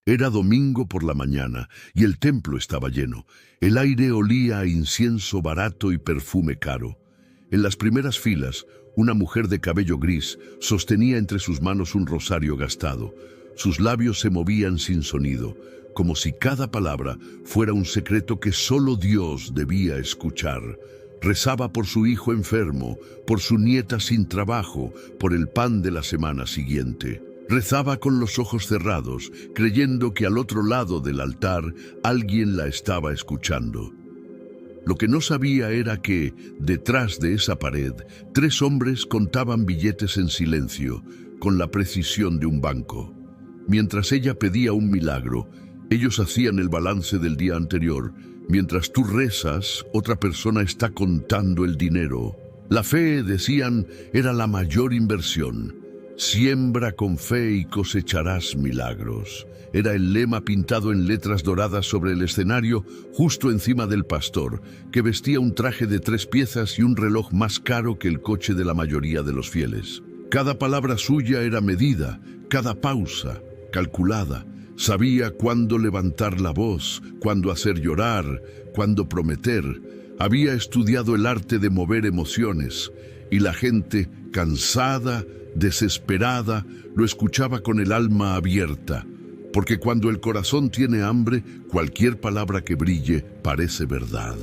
Era domingo por la mañana y el templo estaba lleno. El aire olía a incienso barato y perfume caro. En las primeras filas, una mujer de cabello gris sostenía entre sus manos un rosario gastado. Sus labios se movían sin sonido, como si cada palabra fuera un secreto que solo Dios debía escuchar. Rezaba por su hijo enfermo, por su nieta sin trabajo, por el pan de la semana siguiente. Rezaba con los ojos cerrados, creyendo que al otro lado del altar alguien la estaba escuchando. Lo que no sabía era que, detrás de esa pared, 3 hombres contaban billetes en silencio, con la precisión de un banco. Mientras ella pedía un milagro, ellos hacían el balance del día anterior. Mientras tú rezas, otra persona está contando el dinero. La fe, decían, era la mayor inversión. Siembra con fe y cosecharás milagros. Era el lema pintado en letras doradas sobre el escenario, justo encima del pastor, que vestía un traje de 3 piezas y un reloj más caro que el coche de la mayoría de los fieles. Cada palabra suya era medida, cada pausa, calculada. Sabía cuándo levantar la voz, cuándo hacer llorar, cuándo prometer. Había estudiado el arte de mover emociones, y la gente, cansada, desesperada, lo escuchaba con el alma abierta, porque cuando el corazón tiene hambre, cualquier palabra que brille parece verdad.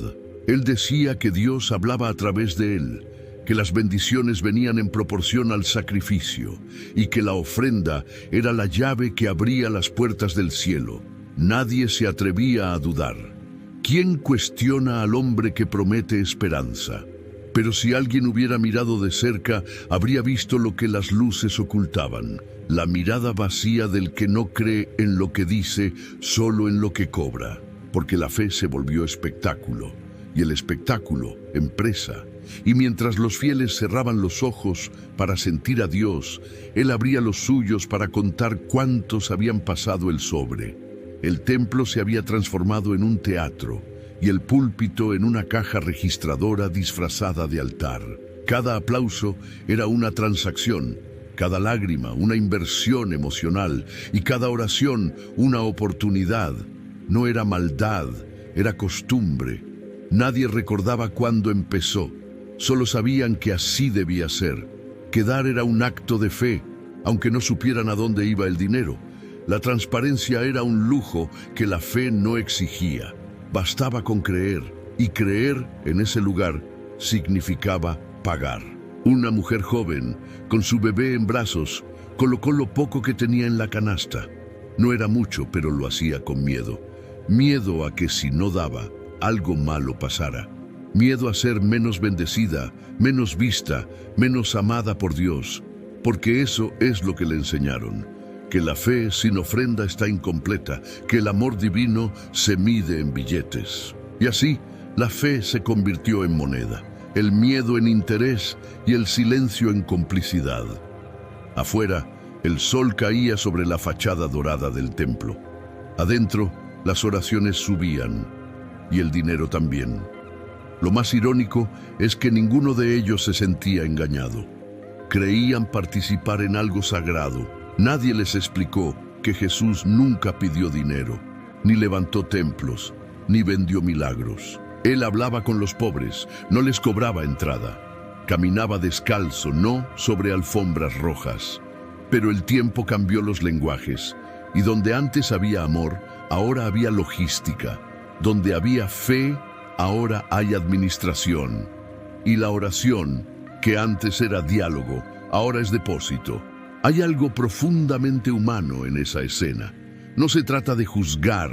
Él decía que Dios hablaba a través de él, que las bendiciones venían en proporción al sacrificio y que la ofrenda era la llave que abría las puertas del cielo. Nadie se atrevía a dudar. ¿Quién cuestiona al hombre que promete esperanza? Pero si alguien hubiera mirado de cerca, habría visto lo que las luces ocultaban, la mirada vacía del que no cree en lo que dice, solo en lo que cobra, porque la fe se volvió espectáculo, y el espectáculo, empresa. Y mientras los fieles cerraban los ojos para sentir a Dios, Él abría los suyos para contar cuántos habían pasado el sobre. El templo se había transformado en un teatro, y el púlpito en una caja registradora disfrazada de altar. Cada aplauso era una transacción, cada lágrima una inversión emocional y cada oración una oportunidad. No era maldad, era costumbre. Nadie recordaba cuándo empezó, solo sabían que así debía ser, que dar era un acto de fe, aunque no supieran a dónde iba el dinero. La transparencia era un lujo que la fe no exigía. Bastaba con creer, y creer en ese lugar significaba pagar. Una mujer joven, con su bebé en brazos, colocó lo poco que tenía en la canasta. No era mucho, pero lo hacía con miedo. Miedo a que si no daba, algo malo pasara. Miedo a ser menos bendecida, menos vista, menos amada por Dios, porque eso es lo que le enseñaron. Que la fe sin ofrenda está incompleta, que el amor divino se mide en billetes. Y así, la fe se convirtió en moneda, el miedo en interés y el silencio en complicidad. Afuera, el sol caía sobre la fachada dorada del templo. Adentro, las oraciones subían, y el dinero también. Lo más irónico es que ninguno de ellos se sentía engañado. Creían participar en algo sagrado. Nadie les explicó que Jesús nunca pidió dinero, ni levantó templos, ni vendió milagros. Él hablaba con los pobres, no les cobraba entrada. Caminaba descalzo, no sobre alfombras rojas. Pero el tiempo cambió los lenguajes, y donde antes había amor, ahora había logística. Donde había fe, ahora hay administración. Y la oración, que antes era diálogo, ahora es depósito. Hay algo profundamente humano en esa escena. No se trata de juzgar,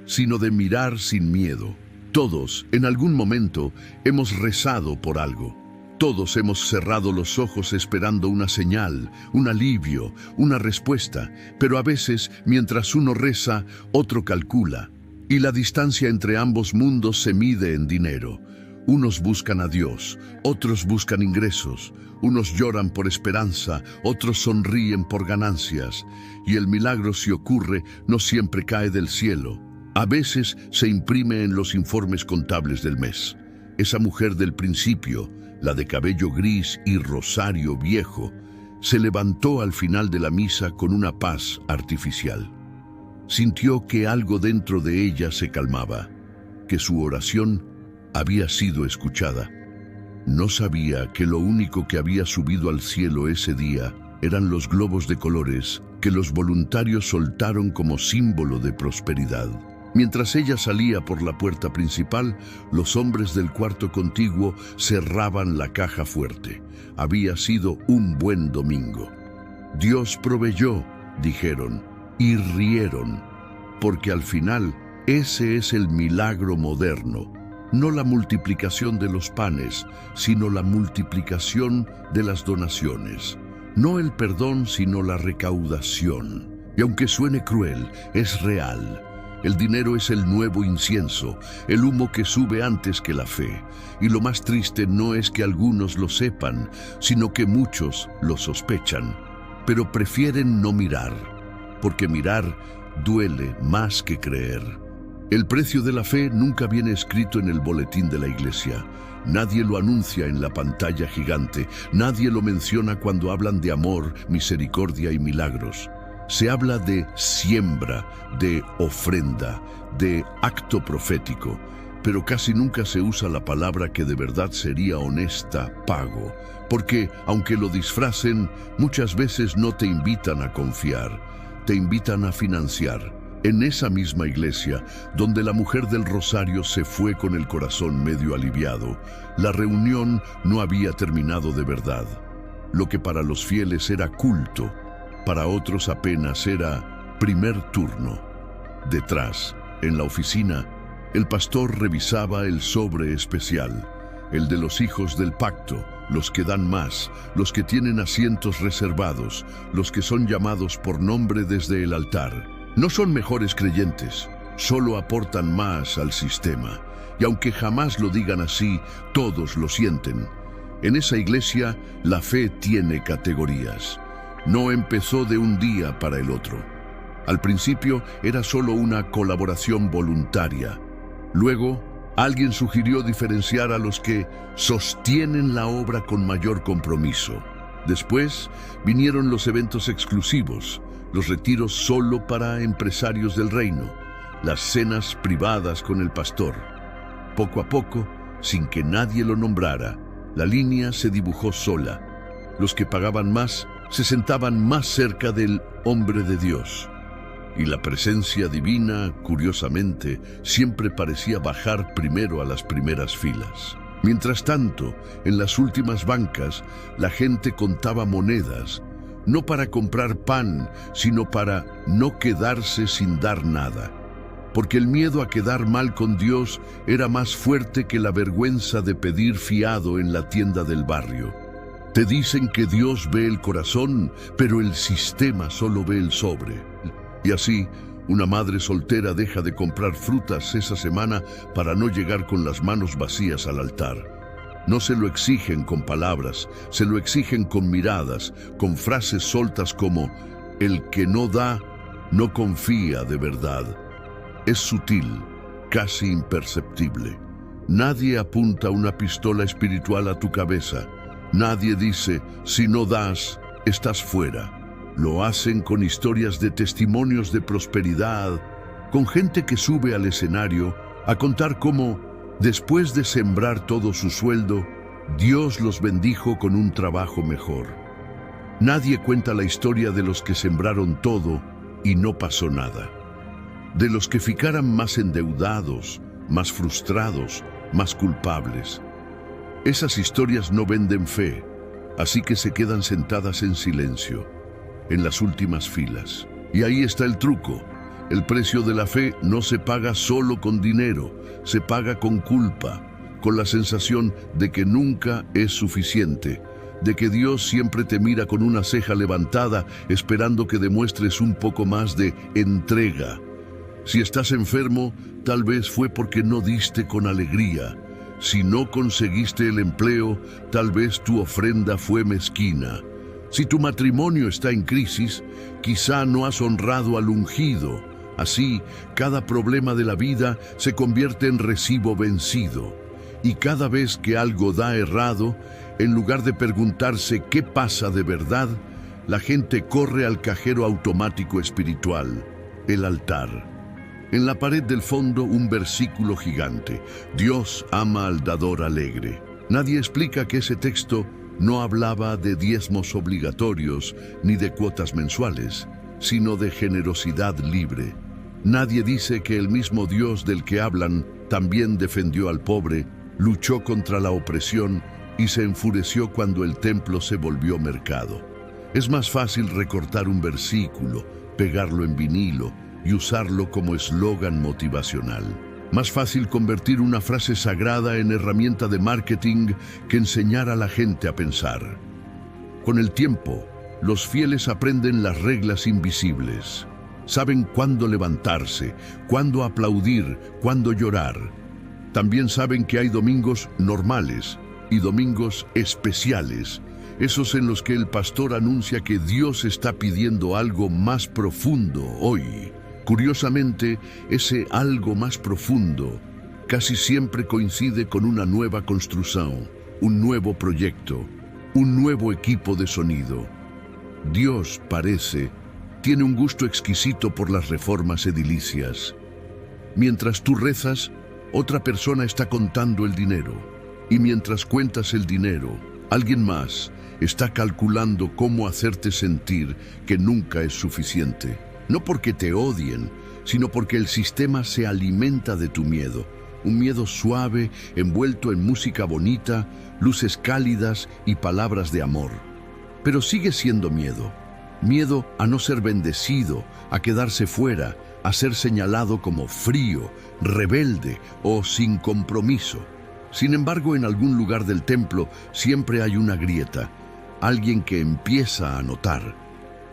sino de mirar sin miedo. Todos, en algún momento, hemos rezado por algo. Todos hemos cerrado los ojos esperando una señal, un alivio, una respuesta. Pero a veces, mientras uno reza, otro calcula. Y la distancia entre ambos mundos se mide en dinero. Unos buscan a Dios, otros buscan ingresos. Unos lloran por esperanza, otros sonríen por ganancias. Y el milagro, si ocurre, no siempre cae del cielo. A veces se imprime en los informes contables del mes. Esa mujer del principio, la de cabello gris y rosario viejo, se levantó al final de la misa con una paz artificial. sintió que algo dentro de ella se calmaba, que su oración había sido escuchada. No sabía que lo único que había subido al cielo ese día eran los globos de colores que los voluntarios soltaron como símbolo de prosperidad. Mientras ella salía por la puerta principal, los hombres del cuarto contiguo cerraban la caja fuerte. Había sido un buen domingo. Dios proveyó, dijeron, y rieron, porque al final ese es el milagro moderno. No la multiplicación de los panes, sino la multiplicación de las donaciones. No el perdón, sino la recaudación. Y aunque suene cruel, es real. El dinero es el nuevo incienso, el humo que sube antes que la fe. Y lo más triste no es que algunos lo sepan, sino que muchos lo sospechan, pero prefieren no mirar, porque mirar duele más que creer. El precio de la fe nunca viene escrito en el boletín de la iglesia. Nadie lo anuncia en la pantalla gigante. Nadie lo menciona cuando hablan de amor, misericordia y milagros. Se habla de siembra, de ofrenda, de acto profético, pero casi nunca se usa la palabra que de verdad sería honesta, pago. Porque, aunque lo disfracen, muchas veces no te invitan a confiar, te invitan a financiar. En esa misma iglesia, donde la mujer del rosario se fue con el corazón medio aliviado, la reunión no había terminado de verdad. Lo que para los fieles era culto, para otros apenas era primer turno. Detrás, en la oficina, el pastor revisaba el sobre especial, el de los hijos del pacto, los que dan más, los que tienen asientos reservados, los que son llamados por nombre desde el altar. No son mejores creyentes, solo aportan más al sistema. Y aunque jamás lo digan así, todos lo sienten. En esa iglesia, la fe tiene categorías. No empezó de un día para el otro. Al principio era solo una colaboración voluntaria. Luego, alguien sugirió diferenciar a los que sostienen la obra con mayor compromiso. Después vinieron los eventos exclusivos, los retiros solo para empresarios del reino, las cenas privadas con el pastor. Poco a poco, sin que nadie lo nombrara, la línea se dibujó sola. Los que pagaban más se sentaban más cerca del hombre de Dios. Y la presencia divina, curiosamente, siempre parecía bajar primero a las primeras filas. Mientras tanto, en las últimas bancas, la gente contaba monedas, no para comprar pan, sino para no quedarse sin dar nada. Porque el miedo a quedar mal con Dios era más fuerte que la vergüenza de pedir fiado en la tienda del barrio. Te dicen que Dios ve el corazón, pero el sistema solo ve el sobre. Y así, una madre soltera deja de comprar frutas esa semana para no llegar con las manos vacías al altar. No se lo exigen con palabras, se lo exigen con miradas, con frases soltas como «el que no da, no confía de verdad». Es sutil, casi imperceptible. Nadie apunta una pistola espiritual a tu cabeza. Nadie dice «si no das, estás fuera». Lo hacen con historias de testimonios de prosperidad, con gente que sube al escenario a contar cómo, después de sembrar todo su sueldo, Dios los bendijo con un trabajo mejor. Nadie cuenta la historia de los que sembraron todo y no pasó nada. De los que ficaran más endeudados, más frustrados, más culpables. Esas historias no venden fe, así que se quedan sentadas en silencio, en las últimas filas. Y ahí está el truco. El precio de la fe no se paga solo con dinero, se paga con culpa, con la sensación de que nunca es suficiente, de que Dios siempre te mira con una ceja levantada, esperando que demuestres un poco más de entrega. Si estás enfermo, tal vez fue porque no diste con alegría. Si no conseguiste el empleo, tal vez tu ofrenda fue mezquina. Si tu matrimonio está en crisis, quizá no has honrado al ungido. Así, cada problema de la vida se convierte en recibo vencido. Y cada vez que algo da errado, en lugar de preguntarse qué pasa de verdad, la gente corre al cajero automático espiritual. el altar. En la pared del fondo un versículo gigante: Dios ama al dador alegre. Nadie explica que ese texto no hablaba de diezmos obligatorios ni de cuotas mensuales, sino de generosidad libre. Nadie dice que el mismo Dios del que hablan también defendió al pobre, luchó contra la opresión y se enfureció cuando el templo se volvió mercado. Es más fácil recortar un versículo, pegarlo en vinilo y usarlo como eslogan motivacional. Más fácil convertir una frase sagrada en herramienta de marketing que enseñar a la gente a pensar. Con el tiempo, los fieles aprenden las reglas invisibles. Saben cuándo levantarse, cuándo aplaudir, cuándo llorar. También saben que hay domingos normales y domingos especiales, esos en los que el pastor anuncia que Dios está pidiendo algo más profundo hoy. Curiosamente, ese algo más profundo casi siempre coincide con una nueva construcción, un nuevo proyecto, un nuevo equipo de sonido. Dios, parece, tiene un gusto exquisito por las reformas edilicias. Mientras tú rezas, otra persona está contando el dinero. Y mientras cuentas el dinero, alguien más está calculando cómo hacerte sentir que nunca es suficiente. No porque te odien, sino porque el sistema se alimenta de tu miedo. Un miedo suave, envuelto en música bonita, luces cálidas y palabras de amor. Pero sigue siendo miedo. Miedo a no ser bendecido, a quedarse fuera, a ser señalado como frío, rebelde o sin compromiso. Sin embargo, en algún lugar del templo siempre hay una grieta, alguien que empieza a notar.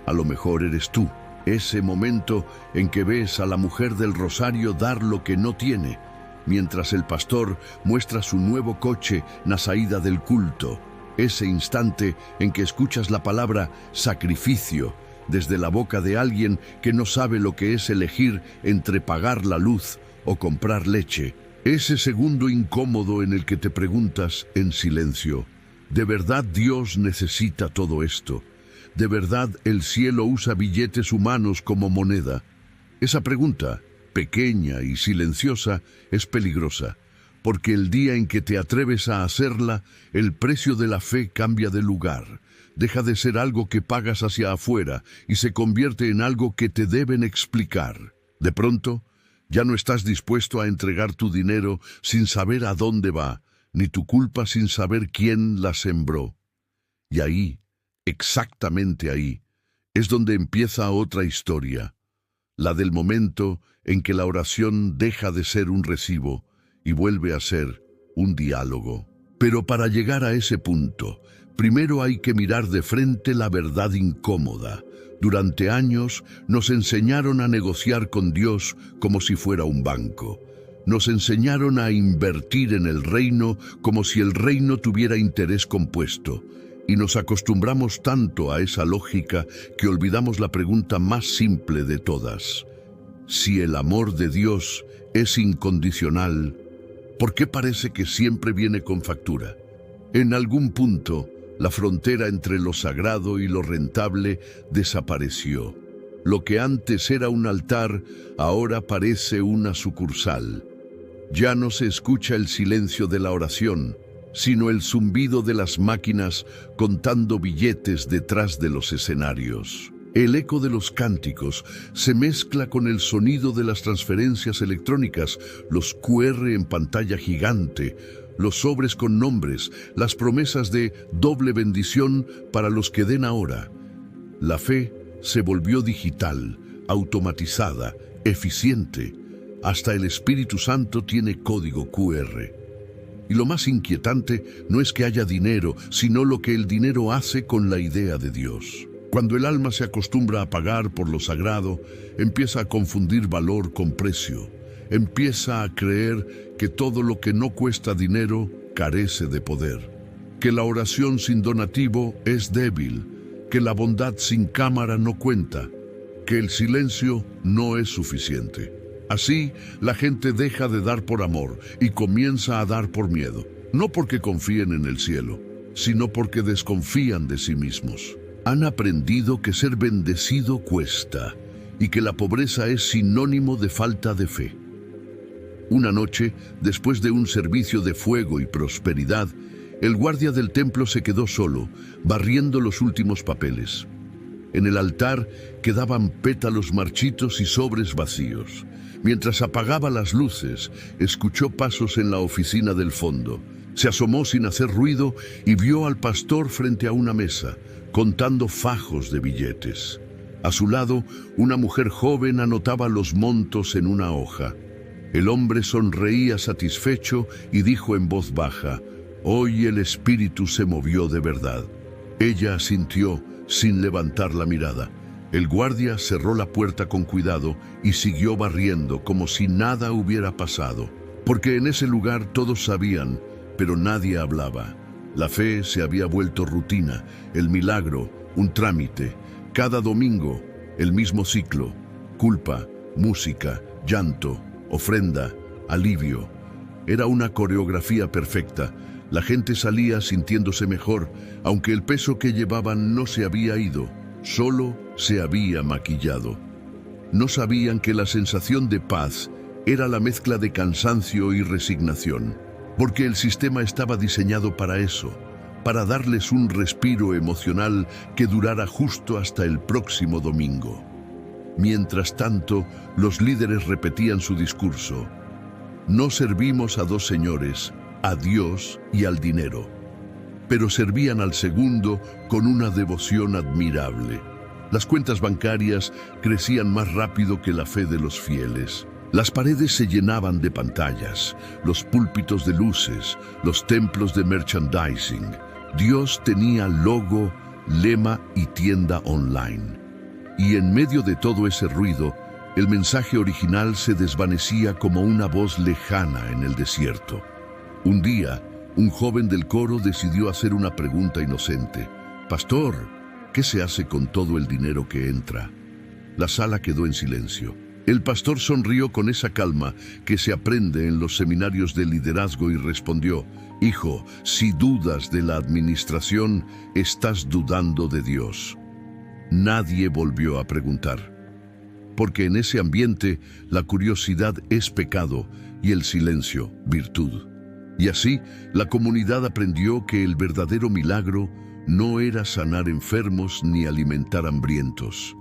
A lo mejor eres tú, ese momento en que ves a la mujer del rosario dar lo que no tiene, mientras el pastor muestra su nuevo coche na saída del culto. Ese instante en que escuchas la palabra sacrificio desde la boca de alguien que no sabe lo que es elegir entre pagar la luz o comprar leche. Ese segundo incómodo en el que te preguntas en silencio: ¿de verdad Dios necesita todo esto? ¿De verdad el cielo usa billetes humanos como moneda? Esa pregunta, pequeña y silenciosa, es peligrosa. Porque el día en que te atreves a hacerla, el precio de la fe cambia de lugar. Deja de ser algo que pagas hacia afuera y se convierte en algo que te deben explicar. De pronto, ya no estás dispuesto a entregar tu dinero sin saber a dónde va, ni tu culpa sin saber quién la sembró. Y ahí, exactamente ahí, es donde empieza otra historia, la del momento en que la oración deja de ser un recibo y vuelve a ser un diálogo. Pero para llegar a ese punto, primero hay que mirar de frente la verdad incómoda. Durante años nos enseñaron a negociar con Dios como si fuera un banco. Nos enseñaron a invertir en el reino como si el reino tuviera interés compuesto. Y nos acostumbramos tanto a esa lógica que olvidamos la pregunta más simple de todas. Si el amor de Dios es incondicional, ¿por qué parece que siempre viene con factura? En algún punto, la frontera entre lo sagrado y lo rentable desapareció. Lo que antes era un altar, ahora parece una sucursal. Ya no se escucha el silencio de la oración, sino el zumbido de las máquinas contando billetes detrás de los escenarios. El eco de los cánticos se mezcla con el sonido de las transferencias electrónicas, los QR en pantalla gigante, los sobres con nombres, las promesas de doble bendición para los que den ahora. La fe se volvió digital, automatizada, eficiente. Hasta el Espíritu Santo tiene código QR. Y lo más inquietante no es que haya dinero, sino lo que el dinero hace con la idea de Dios. Cuando el alma se acostumbra a pagar por lo sagrado, empieza a confundir valor con precio. Empieza a creer que todo lo que no cuesta dinero carece de poder. Que la oración sin donativo es débil. Que la bondad sin cámara no cuenta. Que el silencio no es suficiente. Así, la gente deja de dar por amor y comienza a dar por miedo. No porque confíen en el cielo, sino porque desconfían de sí mismos. Han aprendido que ser bendecido cuesta y que la pobreza es sinónimo de falta de fe. Una noche, después de un servicio de fuego y prosperidad, el guardia del templo se quedó solo, barriendo los últimos papeles. En el altar quedaban pétalos marchitos y sobres vacíos. Mientras apagaba las luces, escuchó pasos en la oficina del fondo. Se asomó sin hacer ruido y vio al pastor frente a una mesa, contando fajos de billetes. A su lado, una mujer joven anotaba los montos en una hoja. El hombre sonreía satisfecho y dijo en voz baja: «Hoy el espíritu se movió de verdad». Ella asintió sin levantar la mirada. El guardia cerró la puerta con cuidado y siguió barriendo como si nada hubiera pasado. Porque en ese lugar todos sabían, pero nadie hablaba. La fe se había vuelto rutina, el milagro, un trámite. Cada domingo, el mismo ciclo: culpa, música, llanto, ofrenda, alivio. Era una coreografía perfecta. La gente salía sintiéndose mejor, aunque el peso que llevaban no se había ido, solo se había maquillado. No sabían que la sensación de paz era la mezcla de cansancio y resignación, porque el sistema estaba diseñado para eso, para darles un respiro emocional que durara justo hasta el próximo domingo. Mientras tanto, los líderes repetían su discurso: «No servimos a dos señores, a Dios y al dinero». Pero servían al segundo con una devoción admirable. Las cuentas bancarias crecían más rápido que la fe de los fieles. Las paredes se llenaban de pantallas, los púlpitos de luces, los templos de merchandising. Dios tenía logo, lema y tienda online. Y en medio de todo ese ruido, el mensaje original se desvanecía como una voz lejana en el desierto. Un día, un joven del coro decidió hacer una pregunta inocente: «Pastor, ¿qué se hace con todo el dinero que entra?». La sala quedó en silencio. El pastor sonrió con esa calma que se aprende en los seminarios de liderazgo y respondió: «Hijo, si dudas de la administración, estás dudando de Dios». Nadie volvió a preguntar, porque en ese ambiente la curiosidad es pecado y el silencio virtud. Y así, la comunidad aprendió que el verdadero milagro no era sanar enfermos ni alimentar hambrientos,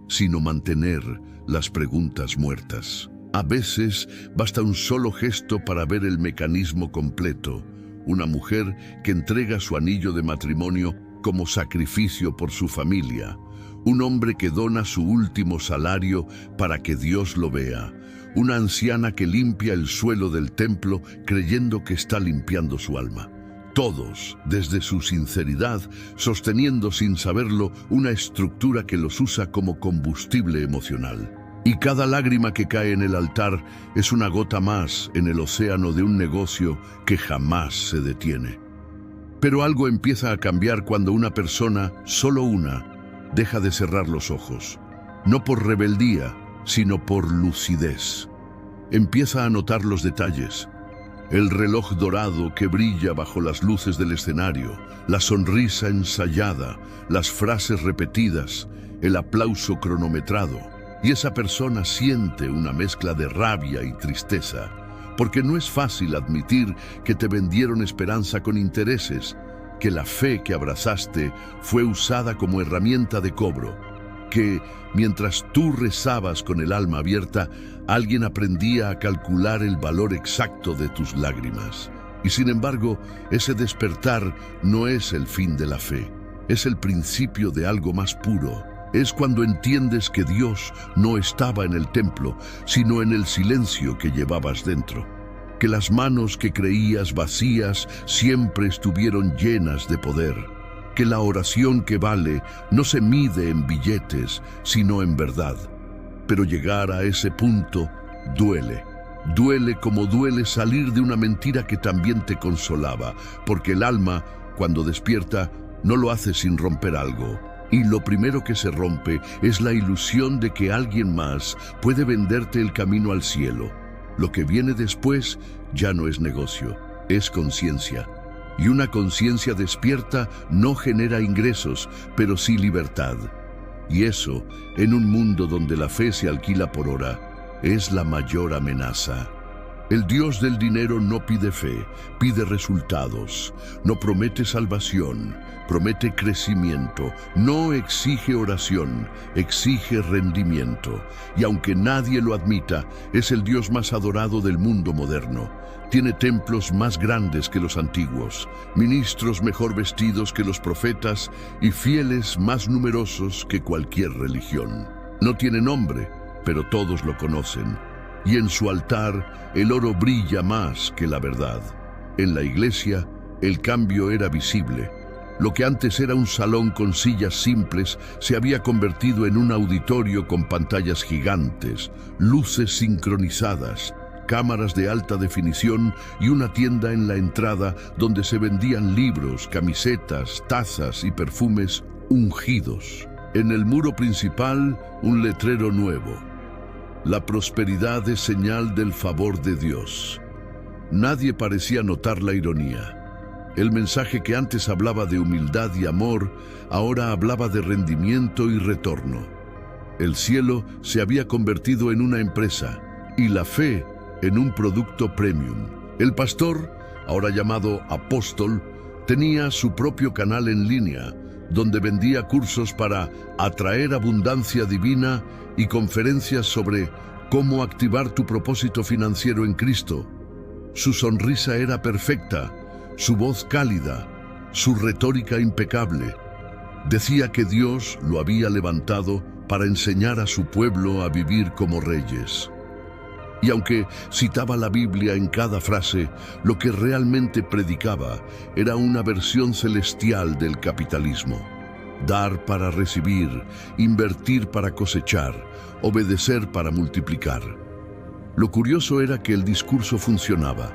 sino mantener las preguntas muertas. A veces basta un solo gesto para ver el mecanismo completo. Una mujer que entrega su anillo de matrimonio como sacrificio por su familia. Un hombre que dona su último salario para que Dios lo vea. Una anciana que limpia el suelo del templo creyendo que está limpiando su alma. Todos, desde su sinceridad, sosteniendo sin saberlo una estructura que los usa como combustible emocional. Y cada lágrima que cae en el altar es una gota más en el océano de un negocio que jamás se detiene. Pero algo empieza a cambiar cuando una persona, solo una, deja de cerrar los ojos. No por rebeldía, sino por lucidez. Empieza a notar los detalles. El reloj dorado que brilla bajo las luces del escenario, la sonrisa ensayada, las frases repetidas, el aplauso cronometrado. Y esa persona siente una mezcla de rabia y tristeza, porque no es fácil admitir que te vendieron esperanza con intereses, que la fe que abrazaste fue usada como herramienta de cobro, que mientras tú rezabas con el alma abierta, alguien aprendía a calcular el valor exacto de tus lágrimas. Y sin embargo, ese despertar no es el fin de la fe, es el principio de algo más puro. Es cuando entiendes que Dios no estaba en el templo, sino en el silencio que llevabas dentro. Que las manos que creías vacías siempre estuvieron llenas de poder. Que la oración que vale no se mide en billetes, sino en verdad. Pero llegar a ese punto duele. Duele como duele salir de una mentira que también te consolaba, porque el alma, cuando despierta, no lo hace sin romper algo. Y lo primero que se rompe es la ilusión de que alguien más puede venderte el camino al cielo. Lo que viene después ya no es negocio, es conciencia. Y una conciencia despierta no genera ingresos, pero sí libertad. Y eso, en un mundo donde la fe se alquila por hora, es la mayor amenaza. El Dios del dinero no pide fe, pide resultados. No promete salvación, promete crecimiento. No exige oración, exige rendimiento. Y aunque nadie lo admita, es el Dios más adorado del mundo moderno. Tiene templos más grandes que los antiguos, ministros mejor vestidos que los profetas y fieles más numerosos que cualquier religión. No tiene nombre, pero todos lo conocen. Y en su altar el oro brilla más que la verdad. En la iglesia el cambio era visible. Lo que antes era un salón con sillas simples se había convertido en un auditorio con pantallas gigantes, luces sincronizadas, cámaras de alta definición y una tienda en la entrada donde se vendían libros, camisetas, tazas y perfumes ungidos. En el muro principal, un letrero nuevo. La prosperidad es señal del favor de Dios. Nadie parecía notar la ironía. El mensaje que antes hablaba de humildad y amor, ahora hablaba de rendimiento y retorno. El cielo se había convertido en una empresa y la fe en un producto premium. El pastor, ahora llamado apóstol, tenía su propio canal en línea, donde vendía cursos para atraer abundancia divina y conferencias sobre cómo activar tu propósito financiero en Cristo. Su sonrisa era perfecta, su voz cálida, su retórica impecable. Decía que Dios lo había levantado para enseñar a su pueblo a vivir como reyes. Y aunque citaba la Biblia en cada frase, lo que realmente predicaba era una versión celestial del capitalismo. Dar para recibir, invertir para cosechar, obedecer para multiplicar. Lo curioso era que el discurso funcionaba.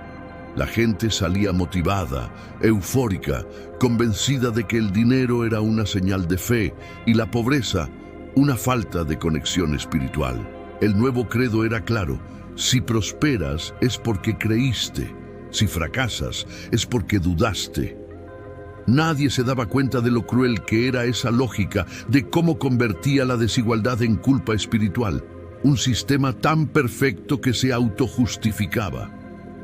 La gente salía motivada, eufórica, convencida de que el dinero era una señal de fe y la pobreza una falta de conexión espiritual. El nuevo credo era claro: si prosperas es porque creíste, si fracasas es porque dudaste. Nadie se daba cuenta de lo cruel que era esa lógica, de cómo convertía la desigualdad en culpa espiritual. Un sistema tan perfecto que se autojustificaba.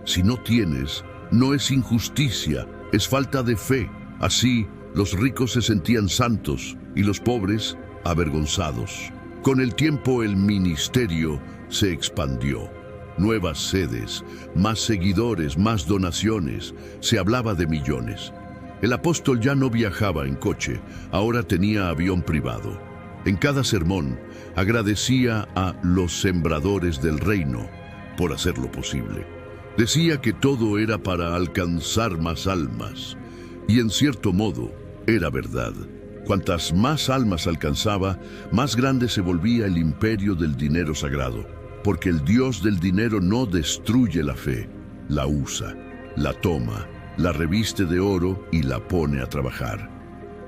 Si no tienes, no es injusticia, es falta de fe. Así, los ricos se sentían santos y los pobres avergonzados. Con el tiempo, el ministerio se expandió. Nuevas sedes, más seguidores, más donaciones. Se hablaba de millones. El apóstol ya no viajaba en coche, ahora tenía avión privado. En cada sermón agradecía a los sembradores del reino por hacerlo posible. Decía que todo era para alcanzar más almas. Y en cierto modo, era verdad. Cuantas más almas alcanzaba, más grande se volvía el imperio del dinero sagrado. Porque el Dios del dinero no destruye la fe, la usa, la toma, la reviste de oro y la pone a trabajar.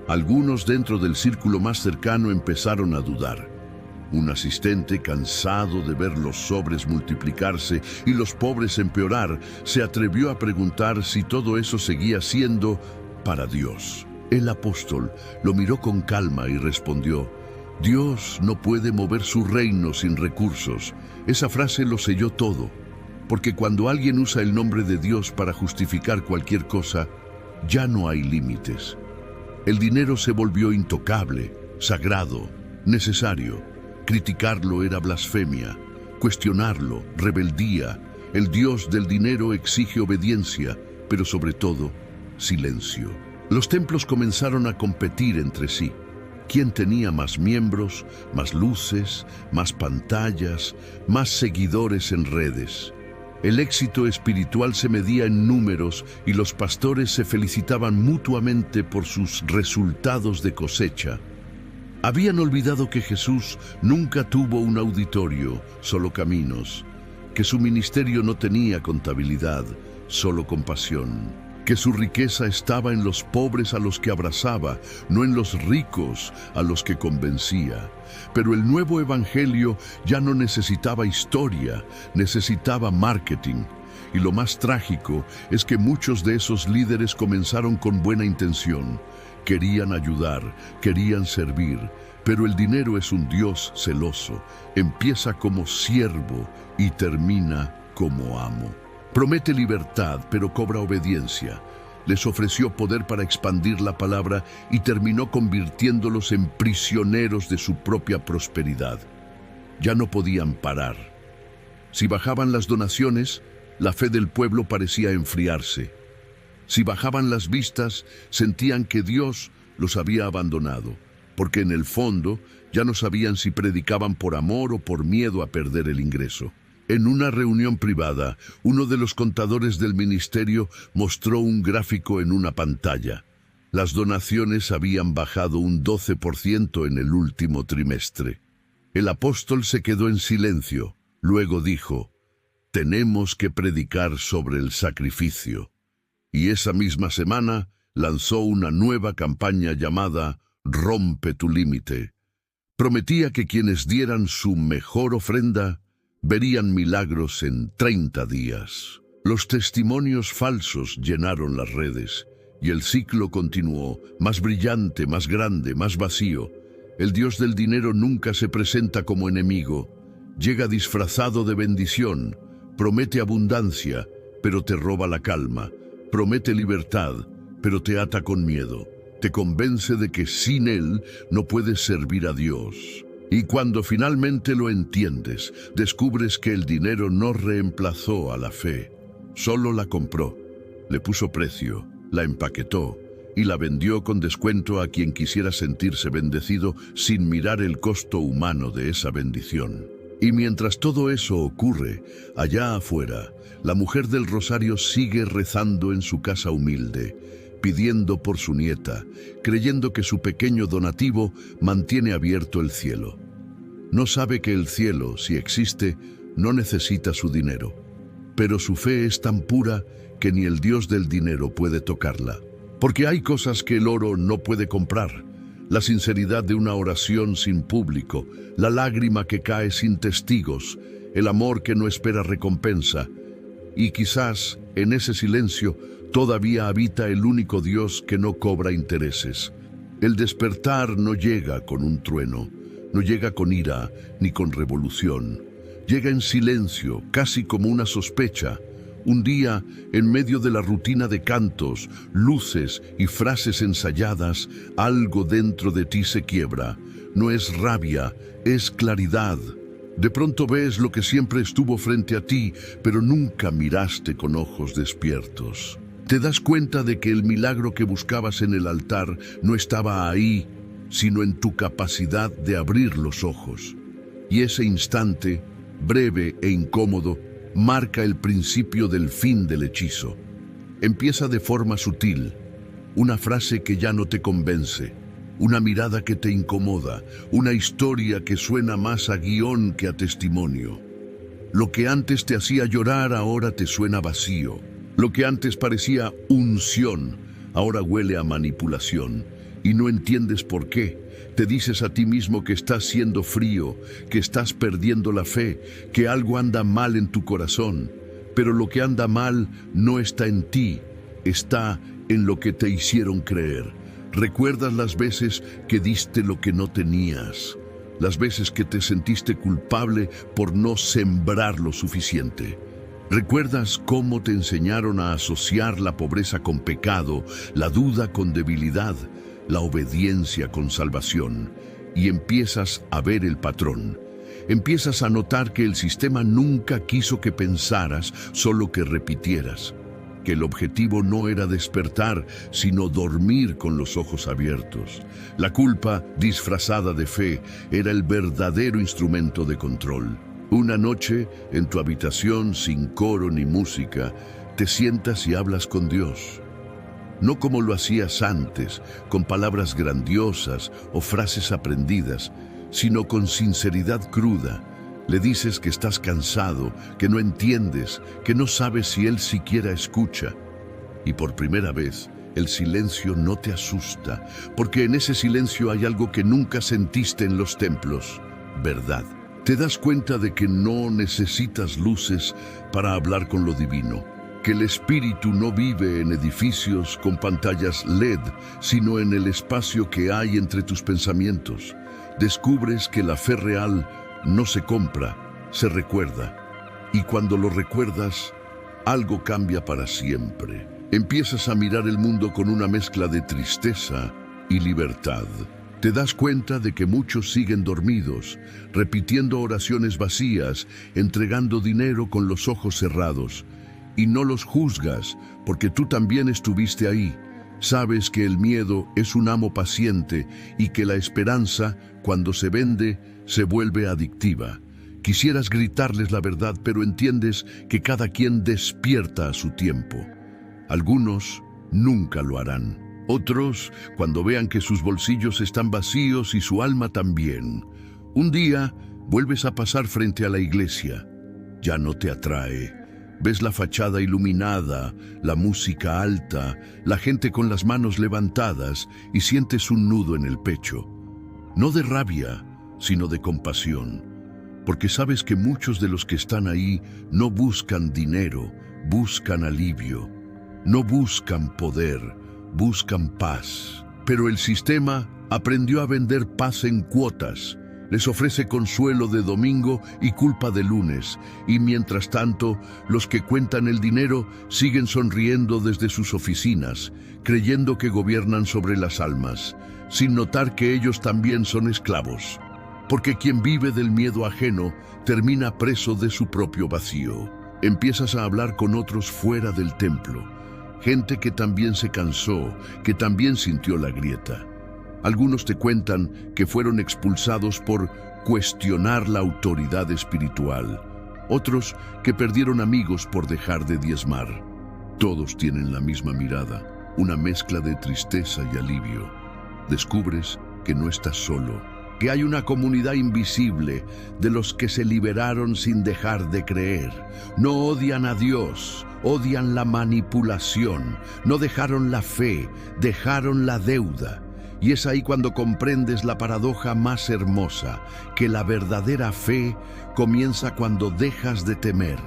Algunos dentro del círculo más cercano empezaron a dudar. Un asistente, cansado de ver los sobres multiplicarse y los pobres empeorar, se atrevió a preguntar si todo eso seguía siendo para Dios. El apóstol lo miró con calma y respondió: Dios no puede mover su reino sin recursos. Esa frase lo selló todo, porque cuando alguien usa el nombre de Dios para justificar cualquier cosa, ya no hay límites. El dinero se volvió intocable, sagrado, necesario. Criticarlo era blasfemia, cuestionarlo, rebeldía. El Dios del dinero exige obediencia, pero sobre todo, silencio. Los templos comenzaron a competir entre sí. ¿Quién tenía más miembros, más luces, más pantallas, más seguidores en redes? El éxito espiritual se medía en números y los pastores se felicitaban mutuamente por sus resultados de cosecha. Habían olvidado que Jesús nunca tuvo un auditorio, solo caminos, que su ministerio no tenía contabilidad, solo compasión, que su riqueza estaba en los pobres a los que abrazaba, no en los ricos a los que convencía. Pero el nuevo evangelio ya no necesitaba historia, necesitaba marketing. Y lo más trágico es que muchos de esos líderes comenzaron con buena intención. Querían ayudar, querían servir, Pero el dinero es un Dios celoso. Empieza como siervo y termina como amo. Promete libertad, pero cobra obediencia. Les ofreció poder para expandir la palabra y terminó convirtiéndolos en prisioneros de su propia prosperidad. Ya no podían parar. Si bajaban las donaciones, la fe del pueblo parecía enfriarse. Si bajaban las vistas, sentían que Dios los había abandonado, porque en el fondo ya no sabían si predicaban por amor o por miedo a perder el ingreso. En una reunión privada, uno de los contadores del ministerio mostró un gráfico en una pantalla. Las donaciones habían bajado un 12% en el último trimestre. El apóstol se quedó en silencio. Luego dijo: «Tenemos que predicar sobre el sacrificio». Y esa misma semana lanzó una nueva campaña llamada «Rompe tu límite». Prometía que quienes dieran su mejor ofrenda verían milagros en 30 días. Los testimonios falsos llenaron las redes y el ciclo continuó, más brillante, más grande, más vacío. El Dios del dinero nunca se presenta como enemigo. Llega disfrazado de bendición, promete abundancia, pero te roba la calma. Promete libertad, pero te ata con miedo. Te convence de que sin Él no puedes servir a Dios. Y cuando finalmente lo entiendes, descubres que el dinero no reemplazó a la fe. Solo la compró, le puso precio, la empaquetó y la vendió con descuento a quien quisiera sentirse bendecido sin mirar el costo humano de esa bendición. Y mientras todo eso ocurre, allá afuera, la mujer del rosario sigue rezando en su casa humilde, pidiendo por su nieta, creyendo que su pequeño donativo mantiene abierto el cielo. No sabe que el cielo, si existe, no necesita su dinero, pero su fe es tan pura que ni el Dios del dinero puede tocarla. Porque hay cosas que el oro no puede comprar: la sinceridad de una oración sin público, la lágrima que cae sin testigos, el amor que no espera recompensa. Y quizás en ese silencio todavía habita el único Dios que no cobra intereses. El despertar no llega con un trueno, no llega con ira ni con revolución. Llega en silencio, casi como una sospecha. Un día, en medio de la rutina de cantos, luces y frases ensayadas, algo dentro de ti se quiebra. No es rabia, es claridad. De pronto ves lo que siempre estuvo frente a ti, pero nunca miraste con ojos despiertos. Te das cuenta de que el milagro que buscabas en el altar no estaba ahí, sino en tu capacidad de abrir los ojos. Y ese instante, breve e incómodo, marca el principio del fin del hechizo. Empieza de forma sutil, una frase que ya no te convence, una mirada que te incomoda, una historia que suena más a guión que a testimonio. Lo que antes te hacía llorar ahora te suena vacío. Lo que antes parecía unción, ahora huele a manipulación. Y no entiendes por qué. Te dices a ti mismo que estás siendo frío, que estás perdiendo la fe, que algo anda mal en tu corazón. Pero lo que anda mal no está en ti, está en lo que te hicieron creer. ¿Recuerdas las veces que diste lo que no tenías? Las veces que te sentiste culpable por no sembrar lo suficiente. ¿Recuerdas cómo te enseñaron a asociar la pobreza con pecado, la duda con debilidad, la obediencia con salvación? Y empiezas a ver el patrón. Empiezas a notar que el sistema nunca quiso que pensaras, solo que repitieras. Que el objetivo no era despertar, sino dormir con los ojos abiertos. La culpa, disfrazada de fe, era el verdadero instrumento de control. Una noche, en tu habitación, sin coro ni música, te sientas y hablas con Dios. No como lo hacías antes, con palabras grandiosas o frases aprendidas, sino con sinceridad cruda. Le dices que estás cansado, que no entiendes, que no sabes si Él siquiera escucha. Y por primera vez, el silencio no te asusta, porque en ese silencio hay algo que nunca sentiste en los templos: verdad. Te das cuenta de que no necesitas luces para hablar con lo divino, que el espíritu no vive en edificios con pantallas LED, sino en el espacio que hay entre tus pensamientos. Descubres que la fe real no se compra, se recuerda. Y cuando lo recuerdas, algo cambia para siempre. Empiezas a mirar el mundo con una mezcla de tristeza y libertad. Te das cuenta de que muchos siguen dormidos, repitiendo oraciones vacías, entregando dinero con los ojos cerrados. Y no los juzgas, porque tú también estuviste ahí. Sabes que el miedo es un amo paciente y que la esperanza, cuando se vende, se vuelve adictiva. Quisieras gritarles la verdad, pero entiendes que cada quien despierta a su tiempo. Algunos nunca lo harán. Otros, cuando vean que sus bolsillos están vacíos y su alma también. Un día, vuelves a pasar frente a la iglesia. Ya no te atrae. Ves la fachada iluminada, la música alta, la gente con las manos levantadas y sientes un nudo en el pecho. No de rabia, sino de compasión. Porque sabes que muchos de los que están ahí no buscan dinero, buscan alivio. No buscan poder, buscan paz. Pero el sistema aprendió a vender paz en cuotas. Les ofrece consuelo de domingo y culpa de lunes. Y mientras tanto, los que cuentan el dinero siguen sonriendo desde sus oficinas, creyendo que gobiernan sobre las almas, sin notar que ellos también son esclavos. Porque quien vive del miedo ajeno termina preso de su propio vacío. Empiezas a hablar con otros fuera del templo. Gente que también se cansó, que también sintió la grieta. Algunos te cuentan que fueron expulsados por cuestionar la autoridad espiritual. Otros que perdieron amigos por dejar de diezmar. Todos tienen la misma mirada, una mezcla de tristeza y alivio. Descubres que no estás solo, que hay una comunidad invisible de los que se liberaron sin dejar de creer. No odian a Dios, odian la manipulación. No dejaron la fe, dejaron la deuda. Y es ahí cuando comprendes la paradoja más hermosa, que la verdadera fe comienza cuando dejas de temer,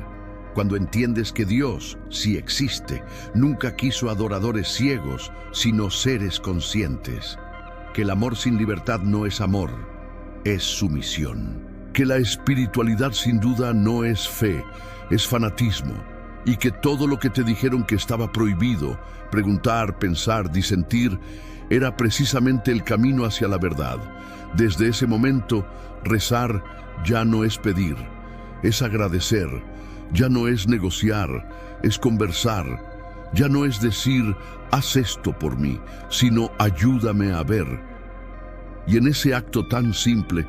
cuando entiendes que Dios, si existe, nunca quiso adoradores ciegos, sino seres conscientes, que el amor sin libertad no es amor, es sumisión, que la espiritualidad sin duda no es fe, es fanatismo, y que todo lo que te dijeron que estaba prohibido, preguntar, pensar, disentir, era precisamente el camino hacia la verdad. Desde ese momento, rezar ya no es pedir, es agradecer, ya no es negociar, es conversar, ya no es decir, haz esto por mí, sino ayúdame a ver. Y en ese acto tan simple,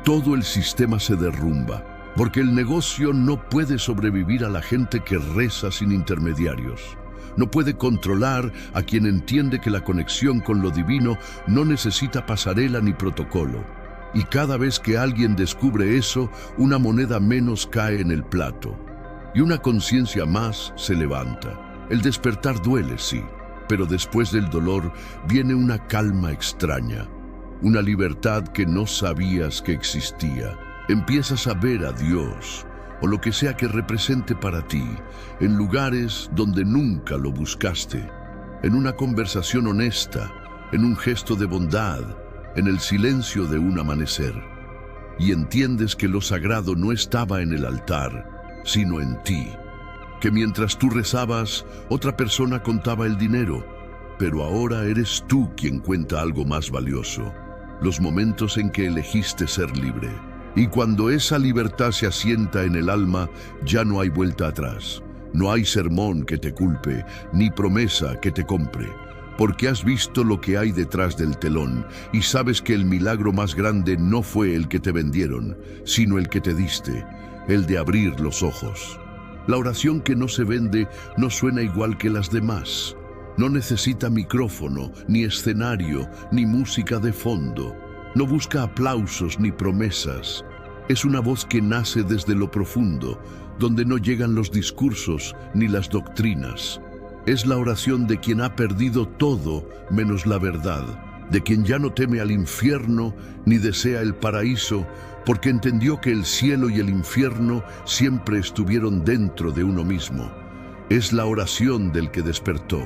todo el sistema se derrumba, porque el negocio no puede sobrevivir a la gente que reza sin intermediarios. No puede controlar a quien entiende que la conexión con lo divino no necesita pasarela ni protocolo. Y cada vez que alguien descubre eso, una moneda menos cae en el plato. Y una conciencia más se levanta. El despertar duele, sí, pero después del dolor viene una calma extraña. Una libertad que no sabías que existía. Empiezas a ver a Dios, o lo que sea que represente para ti, en lugares donde nunca lo buscaste, en una conversación honesta, en un gesto de bondad, en el silencio de un amanecer. Y entiendes que lo sagrado no estaba en el altar, sino en ti. Que mientras tú rezabas, otra persona contaba el dinero, pero ahora eres tú quien cuenta algo más valioso, los momentos en que elegiste ser libre. Y cuando esa libertad se asienta en el alma, ya no hay vuelta atrás. No hay sermón que te culpe, ni promesa que te compre. Porque has visto lo que hay detrás del telón y sabes que el milagro más grande no fue el que te vendieron, sino el que te diste, el de abrir los ojos. La oración que no se vende no suena igual que las demás. No necesita micrófono, ni escenario, ni música de fondo. No busca aplausos ni promesas. Es una voz que nace desde lo profundo, donde no llegan los discursos ni las doctrinas. Es la oración de quien ha perdido todo menos la verdad, de quien ya no teme al infierno ni desea el paraíso, porque entendió que el cielo y el infierno siempre estuvieron dentro de uno mismo. Es la oración del que despertó,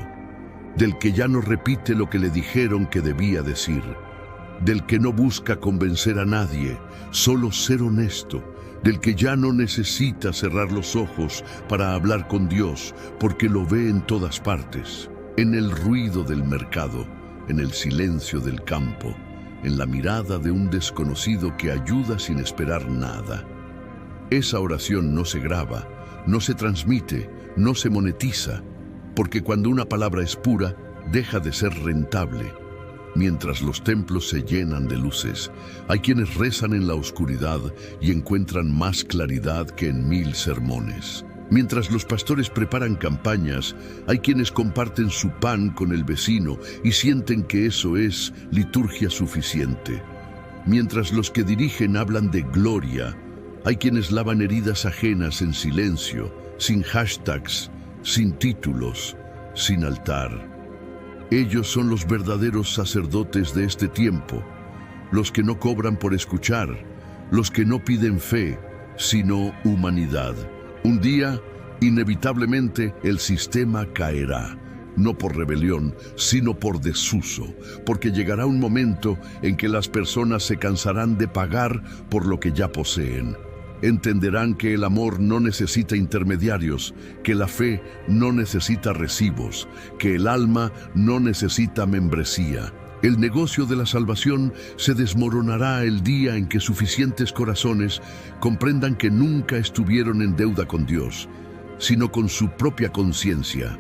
del que ya no repite lo que le dijeron que debía decir. del que no busca convencer a nadie, solo ser honesto, del que ya no necesita cerrar los ojos para hablar con Dios, porque lo ve en todas partes, en el ruido del mercado, en el silencio del campo, en la mirada de un desconocido que ayuda sin esperar nada. Esa oración no se graba, no se transmite, no se monetiza, porque cuando una palabra es pura, deja de ser rentable. Mientras los templos se llenan de luces, hay quienes rezan en la oscuridad y encuentran más claridad que en 1000 sermones. Mientras los pastores preparan campañas, hay quienes comparten su pan con el vecino y sienten que eso es liturgia suficiente. Mientras los que dirigen hablan de gloria, hay quienes lavan heridas ajenas en silencio, sin hashtags, sin títulos, sin altar. Ellos son los verdaderos sacerdotes de este tiempo, los que no cobran por escuchar, los que no piden fe, sino humanidad. Un día, inevitablemente, el sistema caerá, no por rebelión, sino por desuso, porque llegará un momento en que las personas se cansarán de pagar por lo que ya poseen. Entenderán que el amor no necesita intermediarios, que la fe no necesita recibos, que el alma no necesita membresía. El negocio de la salvación se desmoronará el día en que suficientes corazones comprendan que nunca estuvieron en deuda con Dios, sino con su propia conciencia.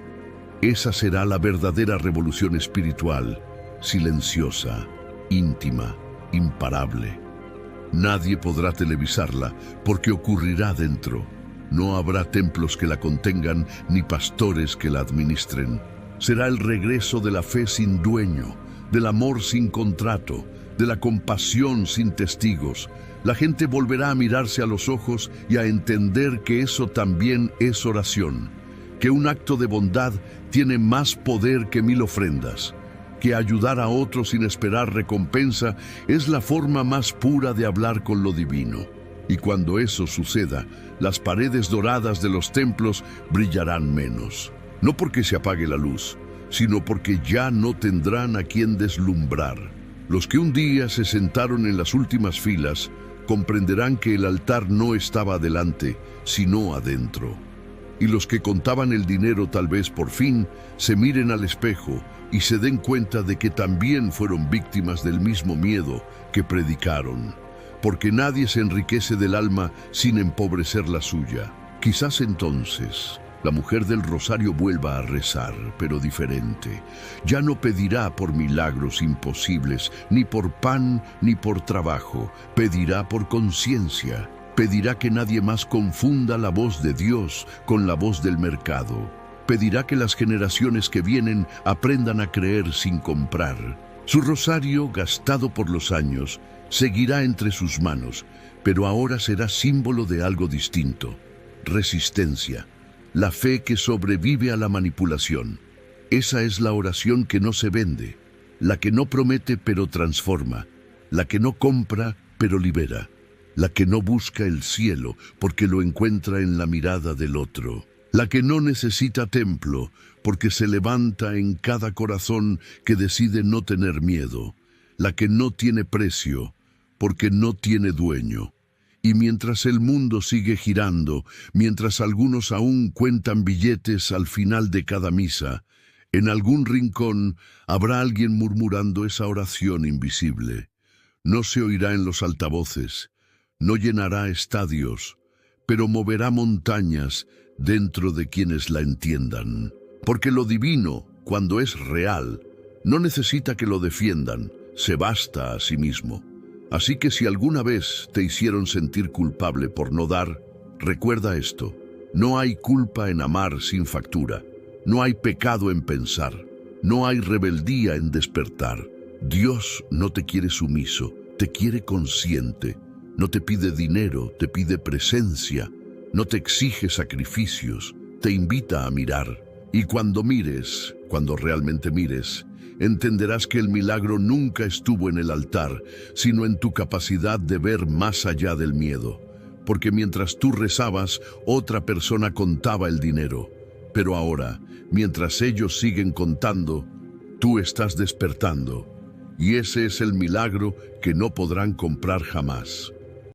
Esa será la verdadera revolución espiritual, silenciosa, íntima, imparable. Nadie podrá televisarla porque ocurrirá dentro. No habrá templos que la contengan ni pastores que la administren. Será el regreso de la fe sin dueño, del amor sin contrato, de la compasión sin testigos. La gente volverá a mirarse a los ojos y a entender que eso también es oración, que un acto de bondad tiene más poder que 1000 ofrendas, que ayudar a otros sin esperar recompensa es la forma más pura de hablar con lo divino. Y cuando eso suceda, las paredes doradas de los templos brillarán menos. No porque se apague la luz, sino porque ya no tendrán a quien deslumbrar. Los que un día se sentaron en las últimas filas comprenderán que el altar no estaba adelante, sino adentro. Y los que contaban el dinero tal vez por fin se miren al espejo y se den cuenta de que también fueron víctimas del mismo miedo que predicaron, porque nadie se enriquece del alma sin empobrecer la suya. Quizás entonces la mujer del rosario vuelva a rezar, pero diferente. Ya no pedirá por milagros imposibles, ni por pan, ni por trabajo. Pedirá por conciencia. Pedirá que nadie más confunda la voz de Dios con la voz del mercado. Pedirá que las generaciones que vienen aprendan a creer sin comprar. Su rosario, gastado por los años, seguirá entre sus manos, pero ahora será símbolo de algo distinto: resistencia, la fe que sobrevive a la manipulación. Esa es la oración que no se vende, la que no promete pero transforma, la que no compra pero libera, la que no busca el cielo porque lo encuentra en la mirada del otro, la que no necesita templo porque se levanta en cada corazón que decide no tener miedo, la que no tiene precio porque no tiene dueño. Y mientras el mundo sigue girando, mientras algunos aún cuentan billetes al final de cada misa, en algún rincón habrá alguien murmurando esa oración invisible. No se oirá en los altavoces, no llenará estadios, pero moverá montañas dentro de quienes la entiendan. Porque lo divino, cuando es real, no necesita que lo defiendan, se basta a sí mismo. Así que si alguna vez te hicieron sentir culpable por no dar, recuerda esto: no hay culpa en amar sin factura, no hay pecado en pensar, no hay rebeldía en despertar. Dios no te quiere sumiso, te quiere consciente. No te pide dinero, te pide presencia. No te exige sacrificios, te invita a mirar. Y cuando mires, cuando realmente mires, entenderás que el milagro nunca estuvo en el altar, sino en tu capacidad de ver más allá del miedo. Porque mientras tú rezabas, otra persona contaba el dinero. Pero ahora, mientras ellos siguen contando, tú estás despertando. y ese es el milagro que no podrán comprar jamás.